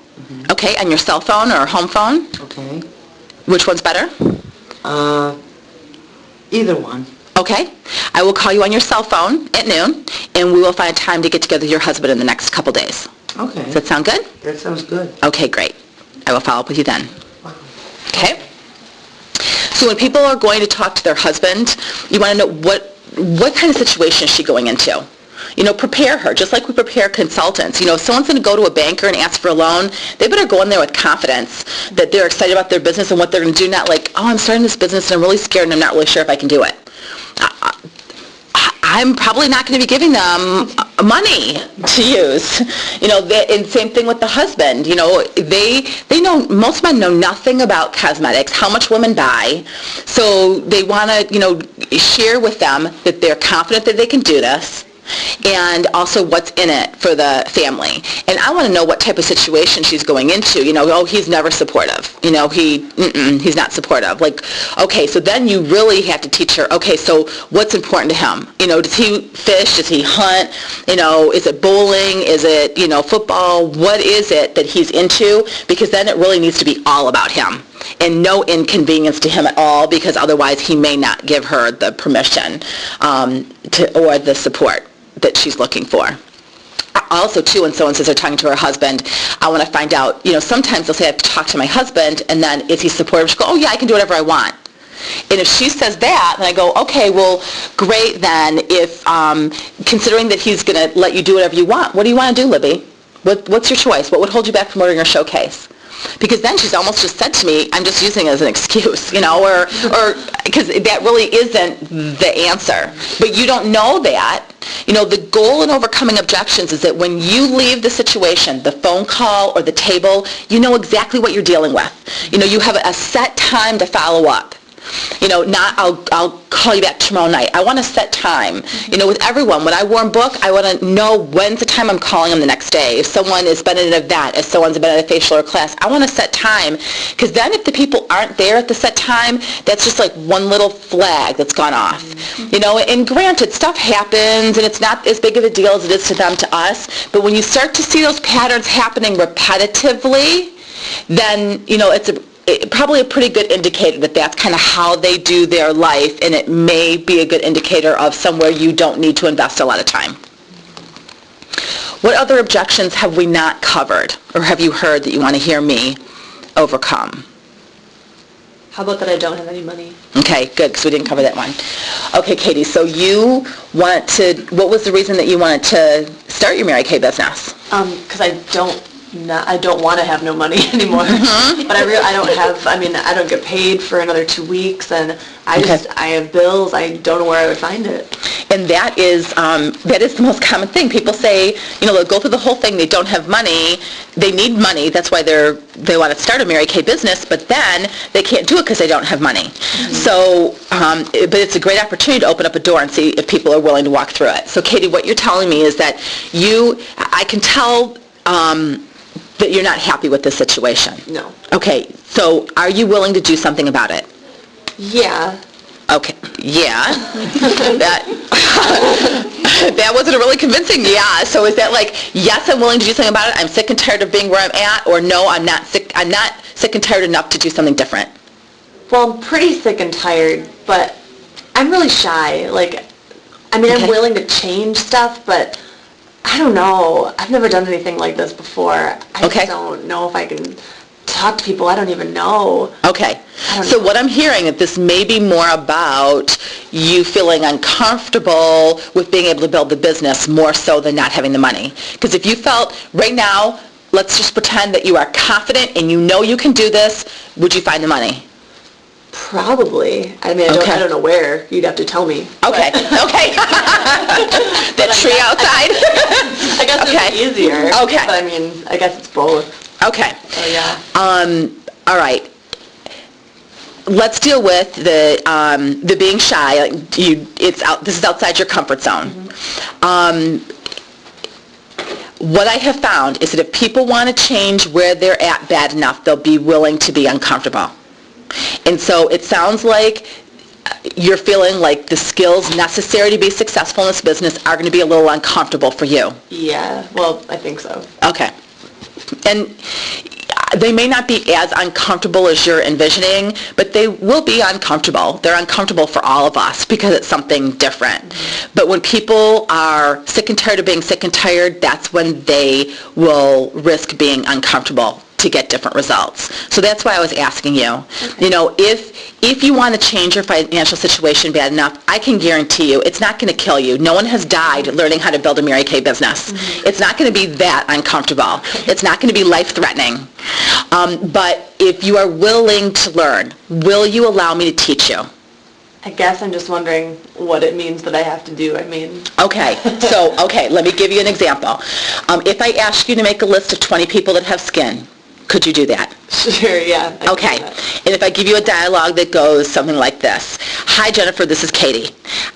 Okay, on your cell phone or home phone? Okay. Which one's better? Either one. Okay. I will call you on your cell phone at noon, and we will find a time to get together with your husband in the next couple days. Okay. Does that sound good? That sounds good. Okay, great. I will follow up with you then. Wow. Okay? So when people are going to talk to their husband, you want to know what kind of situation is she going into? Prepare her, just like we prepare consultants. If someone's going to go to a banker and ask for a loan, they better go in there with confidence that they're excited about their business and what they're going to do, not like, oh, I'm starting this business and I'm really scared and I'm not really sure if I can do it. I'm probably not going to be giving them money to use. And same thing with the husband. They know, most men know nothing about cosmetics, how much women buy. So they want to, share with them that they're confident that they can do this, and also what's in it for the family. And I want to know what type of situation she's going into. He's never supportive. He's not supportive. Like, okay, so then you really have to teach her, okay, so what's important to him? Does he fish? Does he hunt? Is it bowling? Is it, football? What is it that he's into? Because then it really needs to be all about him and no inconvenience to him at all, because otherwise he may not give her the permission or the support that she's looking for. Also, too, when someone says they're talking to her husband, I want to find out, sometimes they'll say, I have to talk to my husband, and then is he supportive? She'll go, oh, yeah, I can do whatever I want. And if she says that, then I go, okay, well, great then, if, considering that he's going to let you do whatever you want, what do you want to do, Libby? What's your choice? What would hold you back from ordering a showcase? Because then she's almost just said to me, I'm just using it as an excuse, or because that really isn't the answer. But you don't know that. The goal in overcoming objections is that when you leave the situation, the phone call or the table, you know exactly what you're dealing with. You have a set time to follow up. Not I'll call you back tomorrow night. I want to set time. With everyone, when I warm book, I want to know when's the time I'm calling them the next day. If someone has been at an event, if someone's been at a facial or class, I want to set time, because then if the people aren't there at the set time, that's just like one little flag that's gone off. And granted, stuff happens, and it's not as big of a deal as it is to them to us, but when you start to see those patterns happening repetitively, then, it's probably a pretty good indicator that that's kind of how they do their life, and it may be a good indicator of somewhere you don't need to invest a lot of time. What other objections have we not covered, or have you heard that you want to hear me overcome? How about that I don't have any money? Okay, good, because we didn't cover that one. Okay, Katie, so what was the reason that you wanted to start your Mary Kay business? Because I don't want to have no money anymore. But I don't get paid for another 2 weeks, and I have bills. I don't know where I would find it. And that is the most common thing. People say, they'll go through the whole thing, they don't have money, they need money, that's why they want to start a Mary Kay business, but then they can't do it because they don't have money. So, but it's a great opportunity to open up a door and see if people are willing to walk through it. So Katie, what you're telling me is that I can tell that you're not happy with this situation. No. Okay, so are you willing to do something about it? Yeah. Okay, yeah. That wasn't a really convincing yeah. So is that like, yes, I'm willing to do something about it, I'm sick and tired of being where I'm at, or no, I'm not sick and tired enough to do something different? Well, I'm pretty sick and tired, but I'm really shy. I'm willing to change stuff, but I don't know. I've never done anything like this before. I just don't know if I can talk to people. I don't even know. Okay. So what I'm hearing, that this may be more about you feeling uncomfortable with being able to build the business more so than not having the money. Because if you felt right now, let's just pretend that you are confident and you know you can do this, would you find the money? Probably. I don't know where. You'd have to tell me. Okay. Okay. That tree outside? I guess it's easier. Okay. But I guess it's both. Okay. So yeah. All right. Let's deal with the being shy. This is outside your comfort zone. What I have found is that if people want to change where they're at bad enough, they'll be willing to be uncomfortable. And so it sounds like you're feeling like the skills necessary to be successful in this business are going to be a little uncomfortable for you. Yeah, well, I think so. Okay. And they may not be as uncomfortable as you're envisioning, but they will be uncomfortable. They're uncomfortable for all of us because it's something different. But when people are sick and tired of being sick and tired, that's when they will risk being uncomfortable to get different results. So that's why I was asking you. Okay. You know, if you want to change your financial situation bad enough, I can guarantee you it's not going to kill you. No one has died learning how to build a Mary Kay business. It's not going to be that uncomfortable. It's not going to be life-threatening. But if you are willing to learn, will you allow me to teach you? I guess I'm just wondering what it means that I have to do. I mean... Okay, let me give you an example. If I ask you to make a list of 20 people that have skin, could you do that? Sure, yeah. I Okay, can do that. and if I give you a dialogue that goes something like this. Hi, Jennifer, this is Katie.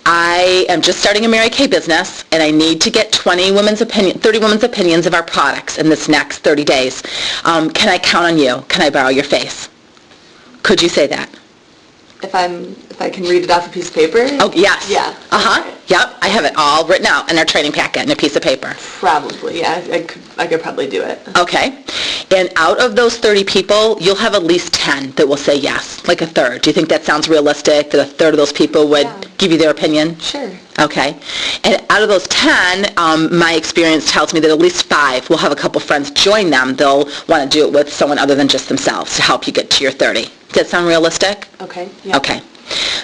I am just starting a Mary Kay business, and I need to get 30 women's opinions of our products in this next 30 days. Can I count on you? Can I borrow your face? Could you say that? If I can read it off a piece of paper? Oh, yes. Yeah. Uh-huh. Okay. Yep, I have it all written out in our training packet in a piece of paper. Probably, yeah. I could probably do it. Okay. And out of those 30 people, you'll have at least 10 that will say yes, like a third. Do you think that sounds realistic, that a third of those people would give you their opinion? Sure. Okay. And out of those 10, my experience tells me that at least 5 will have a couple friends join them. They'll want to do it with someone other than just themselves to help you get to your 30. Does that sound realistic? Okay, yeah. Okay.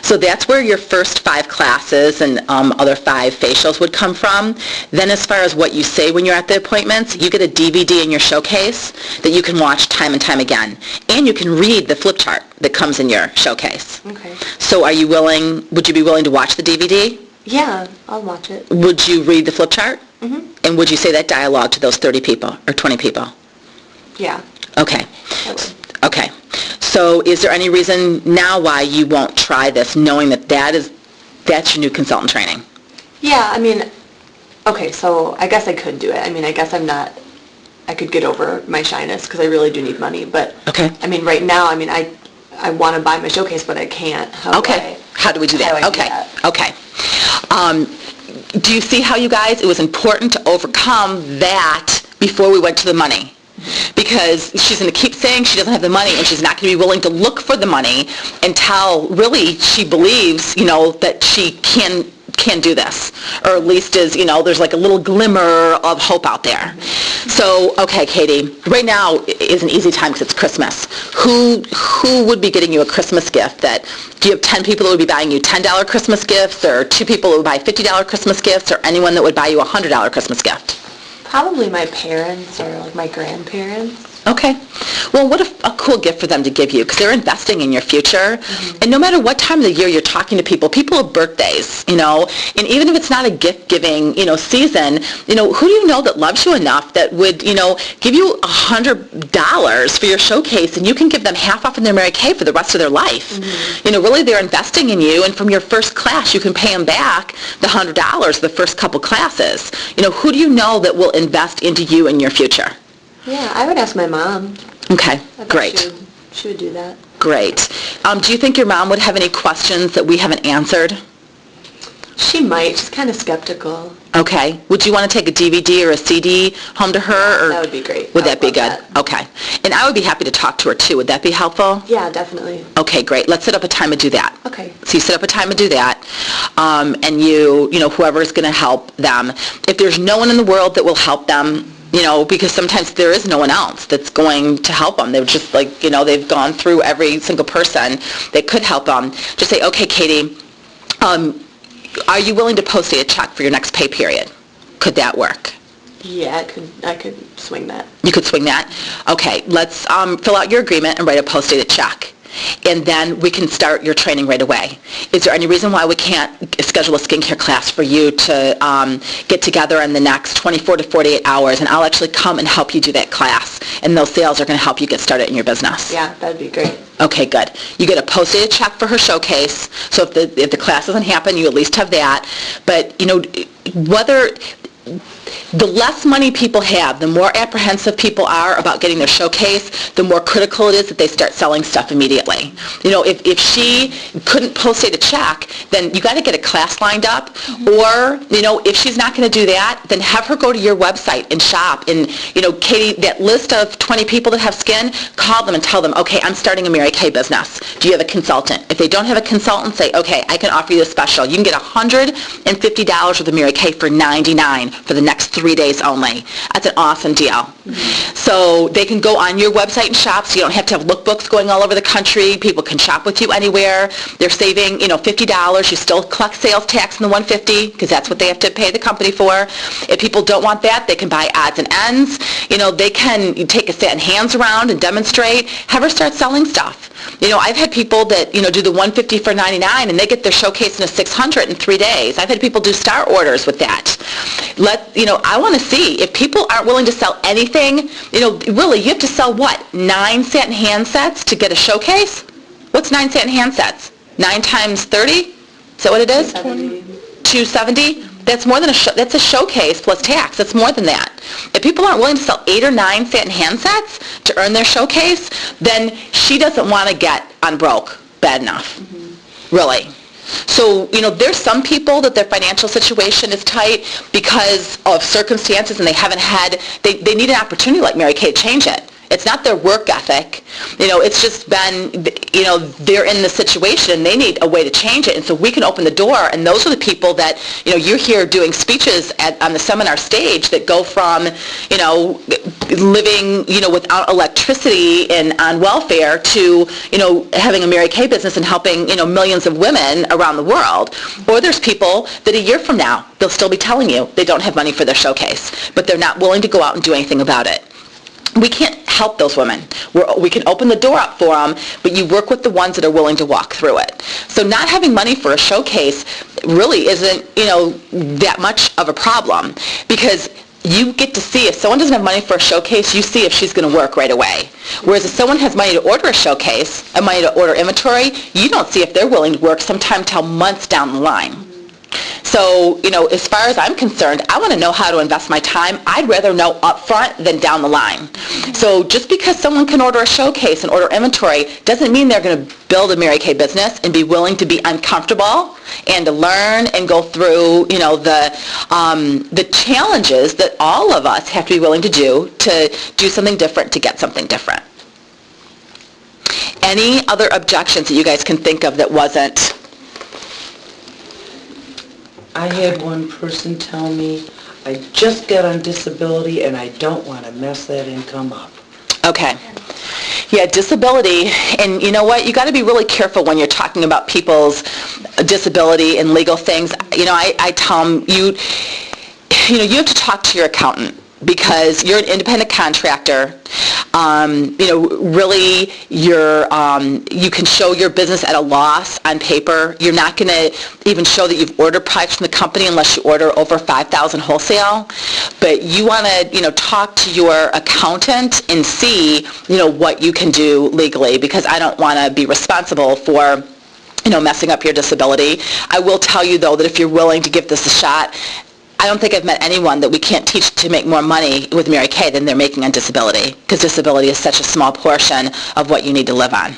So that's where your first 5 classes and other 5 facials would come from. Then as far as what you say when you're at the appointments, you get a DVD in your showcase that you can watch time and time again. And you can read the flip chart that comes in your showcase. Okay. So would you be willing to watch the DVD? Yeah, I'll watch it. Would you read the flip chart? Mm-hmm. And would you say that dialogue to those 30 people or 20 people? Yeah, Okay. I would. Okay. So is there any reason now why you won't try this, knowing that that's your new consultant training? Yeah, I mean, okay, so I guess I could do it. I mean, I guess I could get over my shyness because I really do need money. But, Okay. I mean, right now, I mean, I want to buy my showcase, but I can't. Okay. How do we do that? How do I do Okay. that? Okay. Do you see how, you guys, it was important to overcome that before we went to the money? Because she's going to keep saying she doesn't have the money, and she's not going to be willing to look for the money until really she believes, that she can do this, or at least there's like a little glimmer of hope out there. So, okay, Katie, right now is an easy time because it's Christmas. Who would be getting you a Christmas gift? Do you have 10 people that would be buying you $10 Christmas gifts, or 2 people that would buy $50 Christmas gifts, or anyone that would buy you a $100 Christmas gift? Probably my parents or like my grandparents. Okay. Well, what a cool gift for them to give you, because they're investing in your future. Mm-hmm. And no matter what time of the year you're talking to people have birthdays, and even if it's not a gift-giving, season, who do you know that loves you enough that would, give you $100 for your showcase, and you can give them half off in their Mary Kay for the rest of their life. Mm-hmm. Really they're investing in you, and from your first class you can pay them back the $100 the first couple classes. Who do you know that will invest into you in your future? Yeah, I would ask my mom. Okay, I bet great. She would do that. Great. Do you think your mom would have any questions that we haven't answered? She might. She's kind of skeptical. Okay. Would you want to take a DVD or a CD home to her? Or that would be great. Would I that be love good? that. Okay. And I would be happy to talk to her too. Would that be helpful? Yeah, definitely. Okay, great. Let's set up a time to do that. Okay. So you set up a time to do that, and whoever is going to help them. If there's no one in the world that will help them, because sometimes there is no one else that's going to help them. They're just like, they've gone through every single person that could help them. Just say, okay, Katie, are you willing to post a check for your next pay period? Could that work? Yeah, I could swing that. You could swing that? Okay, let's fill out your agreement and write a post-dated check. And then we can start your training right away. Is there any reason why we can't schedule a skincare class for you to get together in the next 24 to 48 hours, and I'll actually come and help you do that class, and those sales are going to help you get started in your business? Yeah, that'd be great. Okay, good. You get a post-dated check for her showcase, so if the class doesn't happen, you at least have that. But, whether the less money people have, the more apprehensive people are about getting their showcase, the more critical it is that they start selling stuff immediately. If she couldn't post-date a check, then you got to get a class lined up. Or, if she's not going to do that, then have her go to your website and shop. And, Katie, that list of 20 people that have skin, call them and tell them, okay, I'm starting a Mary Kay business. Do you have a consultant? If they don't have a consultant, say, okay, I can offer you a special. You can get $150 worth of Mary Kay for $99 for the next 3 days only. That's an awesome deal. So they can go on your website and shop, so you don't have to have lookbooks going all over the country. People can shop with you anywhere. They're saving, $50. You still collect sales tax in the $150 because that's what they have to pay the company for. If people don't want that, they can buy odds and ends. They can take a set and hands around and demonstrate. Have her start selling stuff. I've had people that, do the $150 for $99 and they get their showcase in a $600 in 3 days. I've had people do star orders with that. I want to see if people aren't willing to sell anything, really, you have to sell what? 9 satin hand sets to get a showcase? What's 9 satin hand sets? 9 times 30? Is that what it is? 270? That's more than that's a showcase plus tax. That's more than that. If people aren't willing to sell 8 or 9 satin hand sets to earn their showcase, then she doesn't want to get on broke bad enough. Really. So, there's some people that their financial situation is tight because of circumstances and they haven't had, they need an opportunity like Mary Kay to change it. It's not their work ethic. It's just been, they're in the situation and they need a way to change it. And so we can open the door, and those are the people that, you're here doing speeches on the seminar stage that go from, living, without electricity and on welfare to, having a Mary Kay business and helping, millions of women around the world. Or there's people that a year from now, they'll still be telling you they don't have money for their showcase, but they're not willing to go out and do anything about it. We can't help those women. We can open the door up for them, but you work with the ones that are willing to walk through it. So not having money for a showcase really isn't, that much of a problem, because you get to see if someone doesn't have money for a showcase, you see if she's going to work right away. Whereas if someone has money to order a showcase and money to order inventory, you don't see if they're willing to work sometime till months down the line. So, as far as I'm concerned, I want to know how to invest my time. I'd rather know up front than down the line. So just because someone can order a showcase and order inventory doesn't mean they're going to build a Mary Kay business and be willing to be uncomfortable and to learn and go through, the challenges that all of us have to be willing to do something different, to get something different. Any other objections that you guys can think of that wasn't? I had one person tell me, I just got on disability and I don't want to mess that income up. Okay. Yeah, disability, and you know what? You got to be really careful when you're talking about people's disability and legal things. I tell them, you have to talk to your accountant, because you're an independent contractor. Really, you can show your business at a loss on paper. You're not going to even show that you've ordered products from the company unless you order over 5,000 wholesale. But you want to, talk to your accountant and see, what you can do legally, because I don't want to be responsible for messing up your disability. I will tell you, though, that if you're willing to give this a shot, I don't think I've met anyone that we can't teach to make more money with Mary Kay than they're making on disability, because disability is such a small portion of what you need to live on.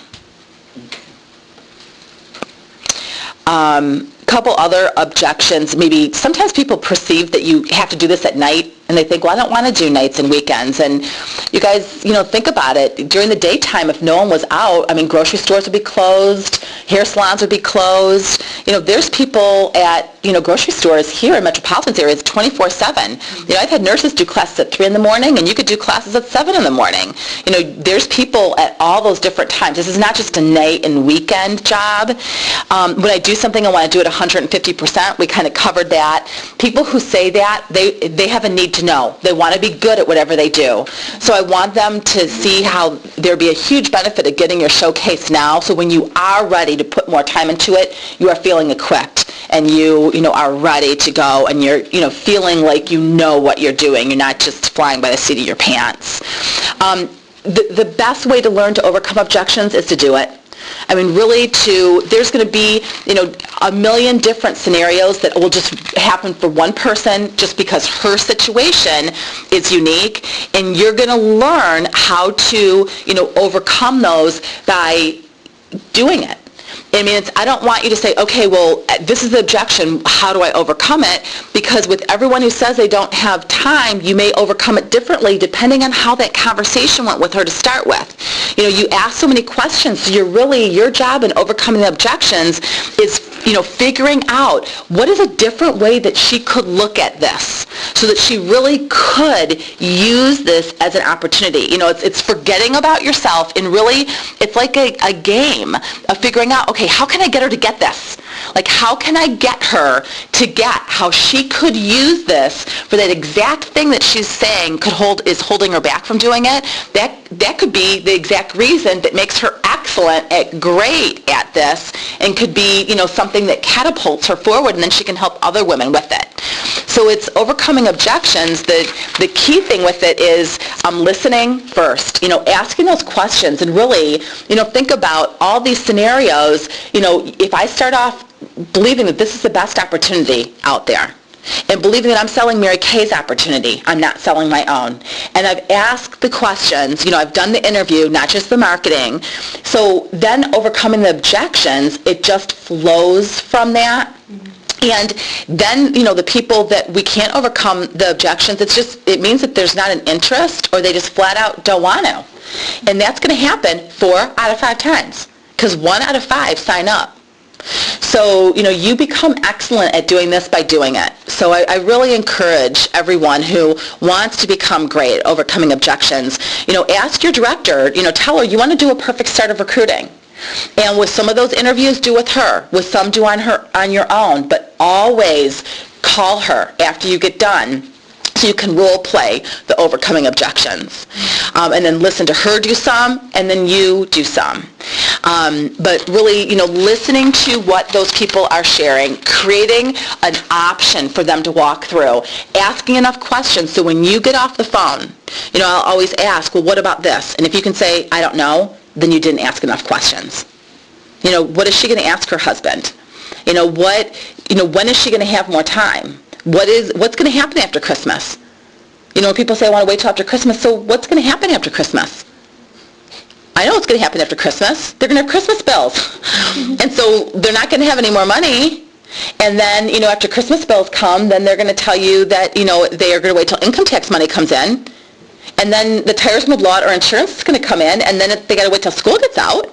Couple other objections. Maybe sometimes people perceive that you have to do this at night, and they think, well, I don't want to do nights and weekends. And you guys, think about it. During the daytime, if no one was out, grocery stores would be closed, hair salons would be closed. There's people at, grocery stores here in metropolitan areas 24/7. I've had nurses do classes at 3 in the morning, and you could do classes at 7 in the morning. There's people at all those different times. This is not just a night and weekend job. When I do something, I want to do it 150%. We kind of covered that. People who say that, they have a need to know. They want to be good at whatever they do. So I want them to see how there'd be a huge benefit of getting your showcase now, so when you are ready to put more time into it, you are feeling equipped, and you are ready to go, and you're feeling like you know what you're doing. You're not just flying by the seat of your pants. The best way to learn to overcome objections is to do it. I mean, really there's going to be, a million different scenarios that will just happen for one person just because her situation is unique, and you're going to learn how to, overcome those by doing it. I mean, I don't want you to say, okay, well, this is the objection, how do I overcome it? Because with everyone who says they don't have time, you may overcome it differently depending on how that conversation went with her to start with. You ask so many questions, so your job in overcoming the objections is, figuring out what is a different way that she could look at this so that she really could use this as an opportunity. It's forgetting about yourself, and really it's like a game of figuring out, okay, how can I get her to get this? Like, how can I get her to get how she could use this for that exact thing that she's saying is holding her back from doing it? That could be the exact reason that makes her great at this, and could be, something that catapults her forward, and then she can help other women with it. So it's overcoming objections. The key thing with it is listening first, asking those questions, and really, think about all these scenarios. If I start off believing that this is the best opportunity out there, and believing that I'm selling Mary Kay's opportunity, I'm not selling my own. And I've asked the questions, I've done the interview, not just the marketing. So then overcoming the objections, it just flows from that. And then, the people that we can't overcome the objections, it means that there's not an interest, or they just flat out don't want to. And that's going to happen 4 out of 5 times, because 1 out of 5 sign up. So, you become excellent at doing this by doing it. So I really encourage everyone who wants to become great at overcoming objections, ask your director, tell her you want to do a perfect start of recruiting. And with some of those interviews, do with her. With some, do on your own. But always call her after you get done, so you can role play the overcoming objections. And then listen to her do some, and then you do some. But really, listening to what those people are sharing, creating an option for them to walk through, asking enough questions so when you get off the phone, I'll always ask, well, what about this? And if you can say, I don't know, then you didn't ask enough questions. What is she going to ask her husband? When is she going to have more time? What's going to happen after Christmas? When people say, I want to wait till after Christmas, so what's going to happen after Christmas? I know what's going to happen after Christmas. They're going to have Christmas bills. And so they're not going to have any more money. And then, after Christmas bills come, then they're going to tell you that, they are going to wait till income tax money comes in. And then the tires will blow out, or insurance is going to come in, and then they got to wait till school gets out.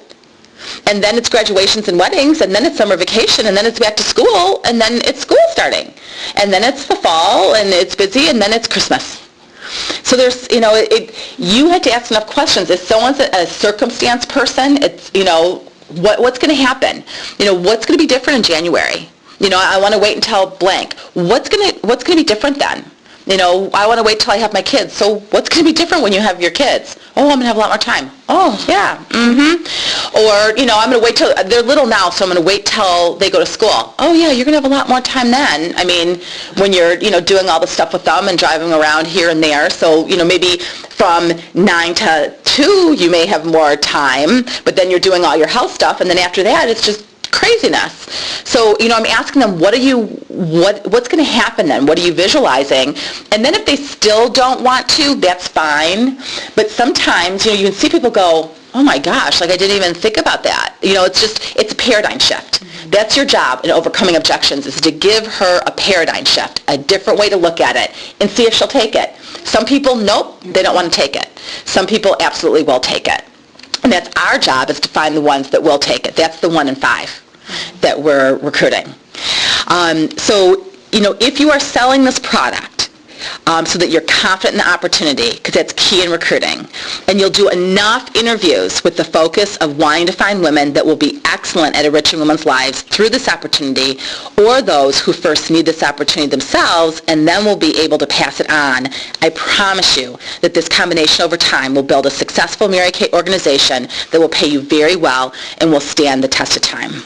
And then it's graduations and weddings, and then it's summer vacation, and then it's back to school, and then it's school starting. And then it's the fall, and it's busy, and then it's Christmas. So there's, you had to ask enough questions. If someone's a circumstance person, it's, what's going to happen? What's going to be different in January? I want to wait until blank. What's going to be different then? I want to wait till I have my kids. So what's going to be different when you have your kids? Oh, I'm going to have a lot more time. Oh, yeah. Or, I'm going to wait till, they're little now, so I'm going to wait till they go to school. Oh, yeah, you're going to have a lot more time then. I mean, when you're, doing all the stuff with them and driving around here and there. So, maybe from 9 to 2, you may have more time, but then you're doing all your health stuff, and then after that, it's just craziness. So, I'm asking them, what's going to happen then? What are you visualizing? And then if they still don't want to, that's fine. But sometimes, you can see people go, oh my gosh, I didn't even think about that. It's a paradigm shift. That's your job in overcoming objections, is to give her a paradigm shift, a different way to look at it, and see if she'll take it. Some people, nope, they don't want to take it. Some people absolutely will take it. And that's our job, is to find the ones that will take it. That's the 1 in 5 that we're recruiting. So, if you are selling this product so that you're confident in the opportunity, because that's key in recruiting, and you'll do enough interviews with the focus of wanting to find women that will be excellent at enriching women's lives through this opportunity, or those who first need this opportunity themselves and then will be able to pass it on, I promise you that this combination over time will build a successful Mary Kay organization that will pay you very well and will stand the test of time.